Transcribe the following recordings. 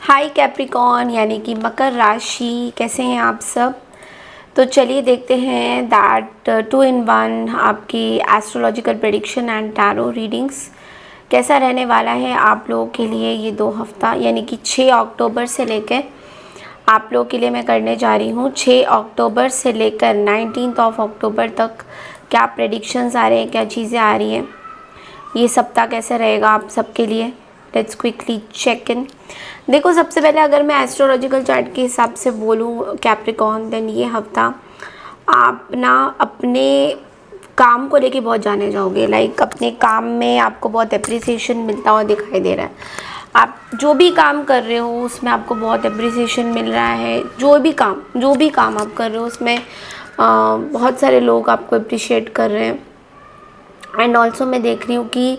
हाय Capricorn यानी कि मकर राशि, कैसे हैं आप सब। तो चलिए देखते हैं दैट 2 in 1 आपकी astrological prediction and tarot readings कैसा रहने वाला है आप लोगों के लिए। ये 2 हफ्ता यानी कि 6 अक्टूबर से लेकर आप लोगों के लिए मैं करने जा रही हूँ 6 अक्टूबर से लेकर 19 अक्टूबर तक क्या प्रेडिक्शंस आ रहे हैं, क्या चीज़ें आ रही हैं, ये सप्ताह कैसे रहेगा आप सबके लिए। Let's quickly check in. देखो, सबसे पहले अगर मैं एस्ट्रोलॉजिकल चार्ट के हिसाब से बोलूँ कैप्रिकॉन, देन ये हफ्ता आप ना अपने काम को लेके बहुत जाने जाओगे। लाइक अपने काम में आपको बहुत अप्रिसिएशन मिलता हुआ दिखाई दे रहा है। आप जो भी काम कर रहे हो उसमें आपको बहुत अप्रिसिएशन मिल रहा है। जो भी काम आप कर रहे हो उसमें बहुत सारे लोग आपको अप्रिशिएट कर रहे हैं। एंड ऑल्सो मैं देख रही हूँ कि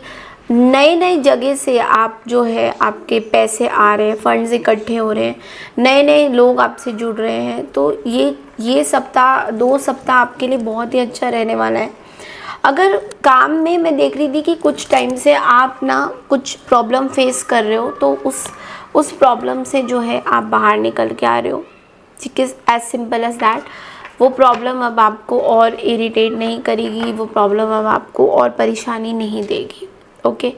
नए नए जगह से आप जो है आपके पैसे आ रहे हैं, फंड्स इकट्ठे हो रहे हैं, नए नए लोग आपसे जुड़ रहे हैं। तो ये सप्ताह 2 सप्ताह आपके लिए बहुत ही अच्छा रहने वाला है। अगर काम में मैं देख रही थी कि कुछ टाइम से आप ना कुछ प्रॉब्लम फेस कर रहे हो, तो उस प्रॉब्लम से जो है आप बाहर निकल के आ रहे हो। ठीक है, एज सिंपल एज दैट। वो प्रॉब्लम अब आपको और इरिटेट नहीं करेगी, वो प्रॉब्लम अब आपको और परेशानी नहीं देगी। ओके।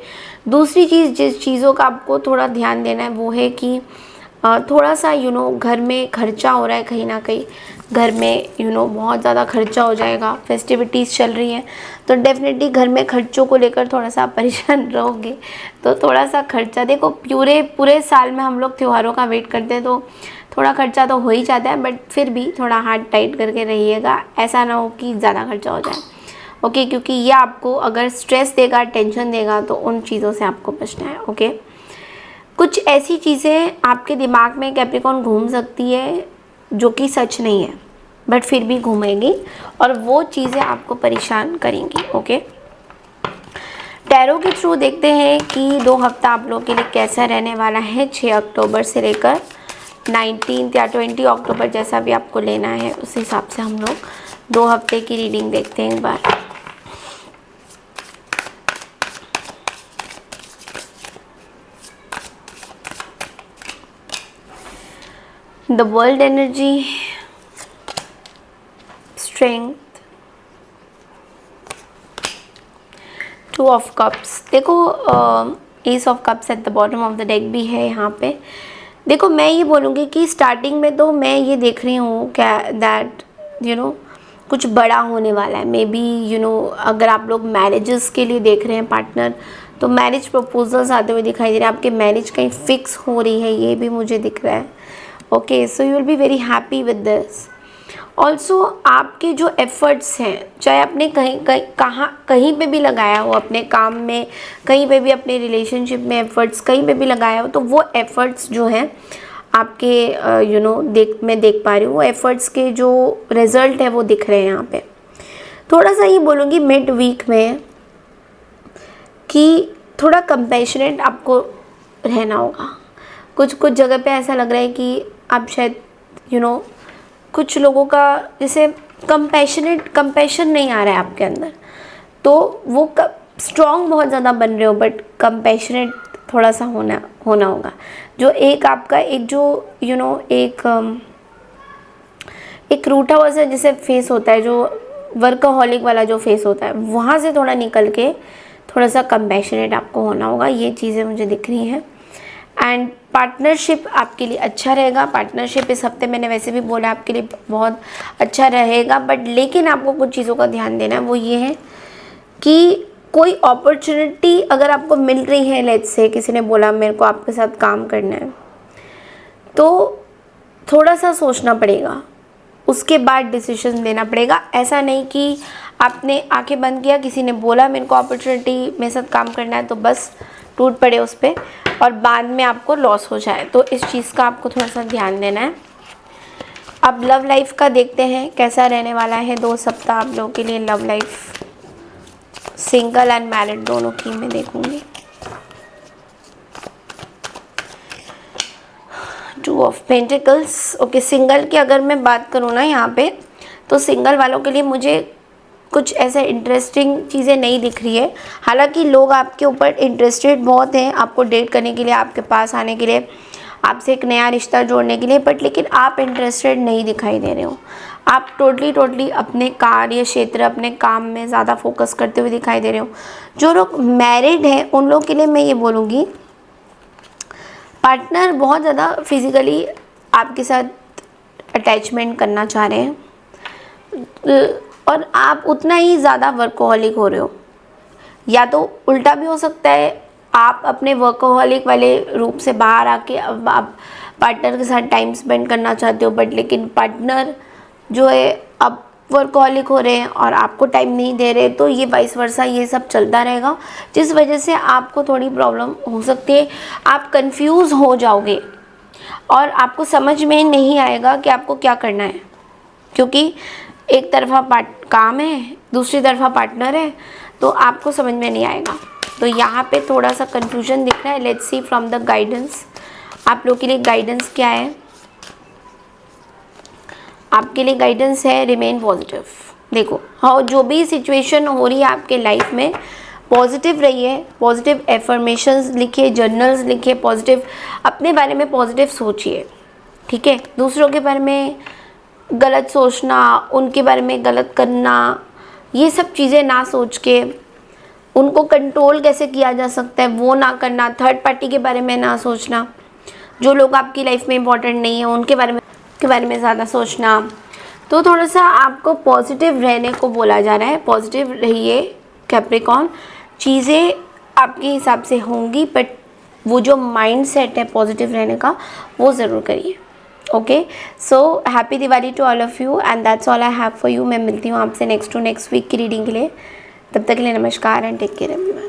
दूसरी चीज़, जिस चीज़ों का आपको थोड़ा ध्यान देना है वो है कि थोड़ा सा घर में खर्चा हो रहा है। कहीं ना कहीं घर में बहुत ज़्यादा खर्चा हो जाएगा। फेस्टिविटीज़ चल रही हैं तो डेफिनेटली घर में खर्चों को लेकर थोड़ा सा परेशान रहोगे। तो थोड़ा सा खर्चा, देखो पूरे साल में हम लोग त्योहारों का वेट करते हैं तो थोड़ा खर्चा तो हो ही जाता है, बट फिर भी थोड़ा हाथ टाइट करके रहिएगा। ऐसा ना हो कि ज़्यादा खर्चा हो जाए। ओके, क्योंकि ये आपको अगर स्ट्रेस देगा, टेंशन देगा, तो उन चीज़ों से आपको बचना है। ओके। कुछ ऐसी चीज़ें आपके दिमाग में कैप्रिकॉन घूम सकती है जो कि सच नहीं है, बट फिर भी घूमेगी और वो चीज़ें आपको परेशान करेंगी। ओके। टैरो के थ्रू देखते हैं कि 2 हफ्ता आप लोगों के लिए कैसा रहने वाला है 6 अक्टूबर से लेकर 19 या 20 अक्टूबर, जैसा भी आपको लेना है उस हिसाब से हम लोग 2 हफ्ते की रीडिंग देखते हैं एक बार। The world energy, strength, 2 of cups। देखो, Ace of cups at the bottom of the deck भी है यहाँ पे। देखो, मैं ये बोलूँगी कि स्टार्टिंग में तो मैं ये देख रही हूँ क्या दैट कुछ बड़ा होने वाला है। मे बी अगर आप लोग मैरिजेस के लिए देख रहे हैं पार्टनर, तो मैरिज प्रपोजल्स आते हुए दिखाई दे रहे हैं। आपके मैरिज कहीं फिक्स हो रही है, ये भी मुझे दिख रहा है। Okay, so you will be very happy with this. Also आपके जो एफर्ट्स हैं, चाहे आपने कहीं पे भी लगाया हो, अपने काम में कहीं पे भी, अपने रिलेशनशिप में एफर्ट्स कहीं पे भी लगाया हो, तो वो एफर्ट्स जो हैं आपके मैं देख पा रही हूँ वो एफर्ट्स के जो रिज़ल्ट है वो दिख रहे हैं यहाँ पे। थोड़ा सा ये बोलूँगी मिड वीक में कि थोड़ा कंपैशनेट आपको रहना होगा। कुछ जगह पे ऐसा लग रहा है कि आप शायद कुछ लोगों का जैसे कंपैशन नहीं आ रहा है आपके अंदर, तो वो स्ट्रॉन्ग बहुत ज़्यादा बन रहे हो, बट कंपैशनेट थोड़ा सा होना होगा। जो एक आपका एक रूठा हुआ सा जैसे फेस होता है, जो वर्कaholic वाला जो फेस होता है, वहाँ से थोड़ा निकल के थोड़ा सा कंपैशनेट आपको होना होगा। ये चीज़ें मुझे दिख रही हैं। एंड पार्टनरशिप आपके लिए अच्छा रहेगा। पार्टनरशिप इस हफ्ते मैंने वैसे भी बोला आपके लिए बहुत अच्छा रहेगा, बट लेकिन आपको कुछ चीज़ों का ध्यान देना है। वो ये है कि कोई अपॉर्चुनिटी अगर आपको मिल रही है, लेट्स से किसी ने बोला मेरे को आपके साथ काम करना है, तो थोड़ा सा सोचना पड़ेगा, उसके बाद डिसीजन देना पड़ेगा। ऐसा नहीं कि आपने आंखें बंद किया, किसी ने बोला मेरे को अपॉर्चुनिटी मेरे साथ काम करना है, तो बस टूट पड़े उस पर और बाद में आपको लॉस हो जाए। तो इस चीज़ का आपको थोड़ा सा ध्यान देना है। अब लव लाइफ का देखते हैं कैसा रहने वाला है 2 सप्ताह आप लोगों के लिए। Love life single and married दोनों की मैं देखूंगी। 2 ऑफ पेंटिकल्स। ओके, सिंगल की अगर मैं बात करूँ ना यहाँ पे, तो सिंगल वालों के लिए मुझे कुछ ऐसे इंटरेस्टिंग चीज़ें नहीं दिख रही है। हालांकि लोग आपके ऊपर इंटरेस्टेड बहुत हैं, आपको डेट करने के लिए, आपके पास आने के लिए, आपसे एक नया रिश्ता जोड़ने के लिए, बट लेकिन आप इंटरेस्टेड नहीं दिखाई दे रहे हो। आप टोटली अपने कार्य क्षेत्र, अपने काम में ज़्यादा फोकस करते हुए दिखाई दे रहे हो। जो लोग मैरिड हैं उन लोगों के लिए मैं ये बोलूँगी, पार्टनर बहुत ज़्यादा फिज़िकली आपके साथ अटैचमेंट करना चाह रहे हैं और आप उतना ही ज़्यादा वर्कोहॉलिक हो रहे हो। या तो उल्टा भी हो सकता है, आप अपने वर्कोहॉलिक वाले रूप से बाहर आके अब आप पार्टनर के साथ टाइम स्पेंड करना चाहते हो, बट लेकिन पार्टनर जो है अब वर्कोहॉलिक हो रहे हैं और आपको टाइम नहीं दे रहे, तो ये वाइस वर्सा ये सब चलता रहेगा, जिस वजह से आपको थोड़ी प्रॉब्लम हो सकती है। आप कंफ्यूज हो जाओगे और आपको समझ में नहीं आएगा कि आपको क्या करना है, क्योंकि एक तरफा काम है, दूसरी तरफा पार्टनर है, तो आपको समझ में नहीं आएगा। तो यहाँ पे थोड़ा सा कंफ्यूजन दिख रहा है। Let's see from the guidance, आप लोग के लिए गाइडेंस क्या है। आपके लिए गाइडेंस है रिमेन पॉजिटिव। देखो हाँ, जो भी सिचुएशन हो रही है आपके लाइफ में, पॉजिटिव रहिए, पॉजिटिव एफर्मेशंस लिखिए, जर्नल्स लिखिए, पॉजिटिव अपने बारे में पॉजिटिव सोचिए, ठीक है। दूसरों के बारे में गलत सोचना, उनके बारे में गलत करना, ये सब चीज़ें ना सोच के उनको कंट्रोल कैसे किया जा सकता है वो ना करना, थर्ड पार्टी के बारे में ना सोचना, जो लोग आपकी लाइफ में इंपॉर्टेंट नहीं है उनके बारे में ज़्यादा सोचना। तो थोड़ा सा आपको पॉजिटिव रहने को बोला जा रहा है। पॉजिटिव रहिए कैप्रिकॉर्न, चीज़ें आपके हिसाब से होंगी, बट वो जो माइंड सेट है पॉजिटिव रहने का वो ज़रूर करिए। Okay, so happy Diwali to all of you and that's all I have for you. मैं मिलती हूँ आपसे नेक्स्ट वीक की रीडिंग के लिए। तब तक के लिए नमस्कार एंड टेक केयर एवरीवन।